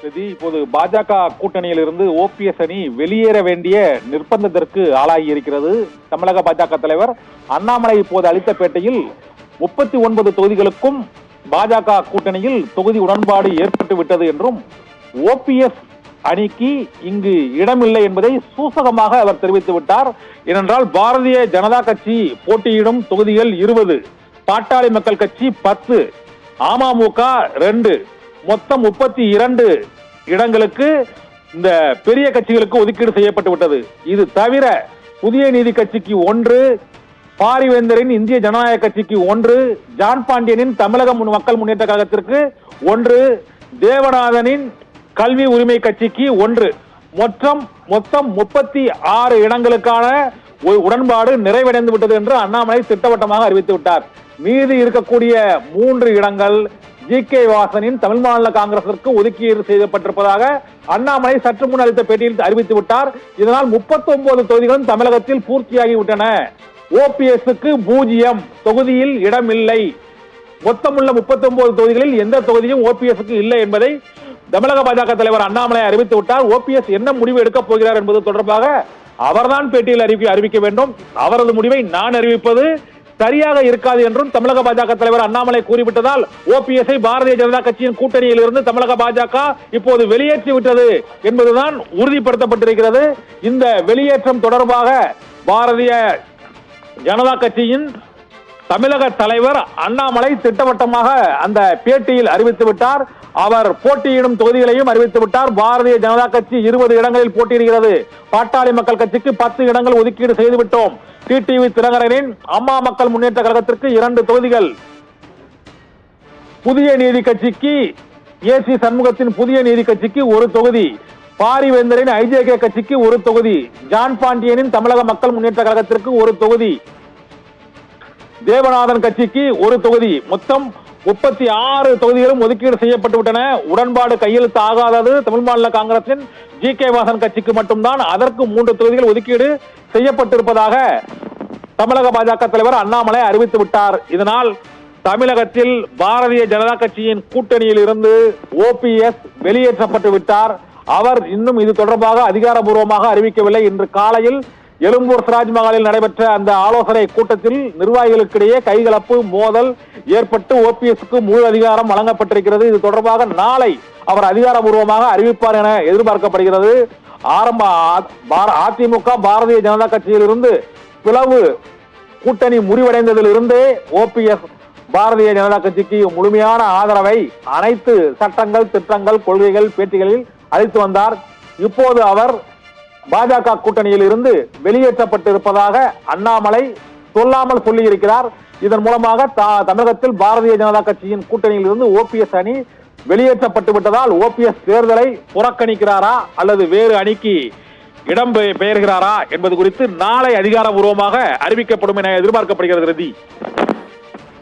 இப்போது பாஜக கூட்டணியில் இருந்து ஓபிஎஸ் அணி வெளியேற வேண்டிய நிர்பந்தத்திற்கு ஆளாகி இருக்கிறது. தமிழக பாஜக தலைவர் அண்ணாமலை இப்போது அளித்த பேட்டியில் 39 தொகுதிகளுக்கும் பாஜக கூட்டணியில் தொகுதி உடன்பாடு ஏற்பட்டு விட்டது என்றும் ஓபிஎஸ் அணிக்கு இங்கு இடமில்லை என்பதை சூசகமாக அவர் தெரிவித்து விட்டார். ஏனென்றால் பாரதிய ஜனதா கட்சி போட்டியிடும் தொகுதிகள் 20, பாட்டாளி மக்கள் கட்சி 10, அமமுக 2, மொத்தம் 32 இடங்களுக்கு இந்த பெரிய கட்சிகளுக்கு ஒதுக்கீடு செய்யப்பட்டு விட்டது. இது தவிர புதிய நீதி கட்சிக்கு 1, பாரிவேந்தரின் இந்திய ஜனநாயக கட்சிக்கு 1, ஜான் பாண்டியனின் தமிழக மக்கள் முன்னேற்ற கழகத்திற்கு 1, தேவநாதனின் கல்வி உரிமை கட்சிக்கு 1, மொத்தம் 36 இடங்களுக்கான உடன்பாடு நிறைவடைந்து விட்டது என்று அண்ணாமலை திட்டவட்டமாக அறிவித்து விட்டார். மீதி இருக்கக்கூடிய 3 இடங்கள் ஜி.கே. வாசனின் தமிழ் மாநில காங்கிரசிற்கு ஒதுக்கீடு செய்யப்பட்டிருப்பதாக அண்ணாமலை சற்று முன் அளித்த பேட்டியில் அறிவித்து விட்டார். இதனால் 39 தொகுதிகளும் தமிழகத்தில் பூர்த்தியாகிவிட்டன. ஓபிஎஸ்க்கு 0 தொகுதியில் இடமில்லை. மொத்தமுள்ள 39 தொகுதிகளில் எந்த தொகுதியும் ஓபிஎஸ்க்கு இல்லை என்பதை தமிழக பாஜக தலைவர் அண்ணாமலை அறிவித்து விட்டார். ஓபிஎஸ் என்ன முடிவு எடுக்கப் போகிறார் என்பது தொடர்பாக அவர்தான் பேட்டியில் அறிவிக்க வேண்டும். அவரது முடிவை நான் அறிவிப்பது சரியாக இருக்காது என்றும் தமிழக பாஜக தலைவர் அண்ணாமலை கூறிவிட்டதால் ஓபிஎஸ்ஐ பாரதிய ஜனதா கட்சியின் கூட்டணியில் இருந்து தமிழக பாஜக இப்போது வெளியேற்றி விட்டது என்பதுதான் உறுதிப்படுத்தப்பட்டிருக்கிறது. இந்த வெளியேற்றம் தொடர்பாக பாரதிய ஜனதா கட்சியின் தமிழக தலைவர் அண்ணாமலை திட்டவட்டமாக அந்த பேட்டியில் அறிவித்து விட்டார். அவர் போட்டியிடும் தொகுதிகளையும் அறிவித்து விட்டார். பாரதிய ஜனதா கட்சி 20 இடங்களில் போட்டியிடுகிறது. பாட்டாளி மக்கள் கட்சிக்கு 10 இடங்கள் ஒதுக்கீடு செய்துவிட்டோம். டிடிவி தினகரனின் அம்மா மக்கள் முன்னேற்ற கழகத்திற்கு 2 தொகுதிகள், புதிய நீதி கட்சிக்கு ஏசி சண்முகத்தின் புதிய நீதி கட்சிக்கு 1 தொகுதி, பாரிவேந்தரின் ஐஜேகே கட்சிக்கு 1 தொகுதி, ஜான் பாண்டியனின் தமிழக மக்கள் முன்னேற்ற கழகத்திற்கு 1 தொகுதி, தேவநாதன் கட்சிக்கு 1 தொகுதி, மொத்தம் 36 தொகுதிகளும் ஒதுக்கீடு செய்யப்பட்டு விட்டன. உடன்பாடு கையெழுத்து ஆகாதது தமிழ் மாநில காங்கிரசின் ஜி.கே. வாசன் கட்சிக்கு மட்டும்தான். அதற்கு 3 தொகுதிகள் ஒதுக்கீடு செய்யப்பட்டிருப்பதாக தமிழக பாஜக தலைவர் அண்ணாமலை அறிவித்து விட்டார். இதனால் தமிழகத்தில் பாரதிய ஜனதா கட்சியின் கூட்டணியில் இருந்து ஓபிஎஸ் வெளியேற்றப்பட்டு விட்டார். அவர் இன்னும் இது தொடர்பாக அதிகாரப்பூர்வமாக அறிவிக்கவில்லை. இன்று காலையில் எழும்பூர் ராஜ்மஹாலில் நடைபெற்ற அந்த ஆலோசனை கூட்டத்தில் நிர்வாகிகளுக்கிடையே கைகலப்பு மோதல் ஏற்பட்டு ஓபிஎஸ்க்கு முழு அதிகாரம் வழங்கப்பட்டிருக்கிறது. இது தொடர்பாக நாளை அவர் அதிகாரப்பூர்வமாக அறிவிப்பார் என எதிர்பார்க்கப்படுகிறது. அதிமுக பாரதிய ஜனதா கட்சியில் இருந்து பிளவு கூட்டணி முறிவடைந்ததில் இருந்தே ஓபிஎஸ் பாரதிய ஜனதா கட்சிக்கு முழுமையான ஆதரவை அனைத்து சட்டங்கள், திட்டங்கள், கொள்கைகள், பேட்டிகளில் அளித்து வந்தார். இப்போது அவர் பாஜக கூட்டணியில் இருந்து வெளியேற்றப்பட்டிருப்பதாக அண்ணாமலை சொல்லாமல் சொல்லி இருக்கிறார். இதன் மூலமாக தமிழகத்தில் பாரதிய ஜனதா கட்சியின் கூட்டணியில் இருந்து ஓபிஎஸ் அணி வெளியேற்றப்பட்டு விட்டதால் ஓபிஎஸ் தேர்தலை புறக்கணிக்கிறாரா அல்லது வேறு அணிக்கு இடம் பெயர்கிறாரா என்பது குறித்து நாளை அதிகாரப்பூர்வமாக அறிவிக்கப்படும் என எதிர்பார்க்கப்படுகிறது.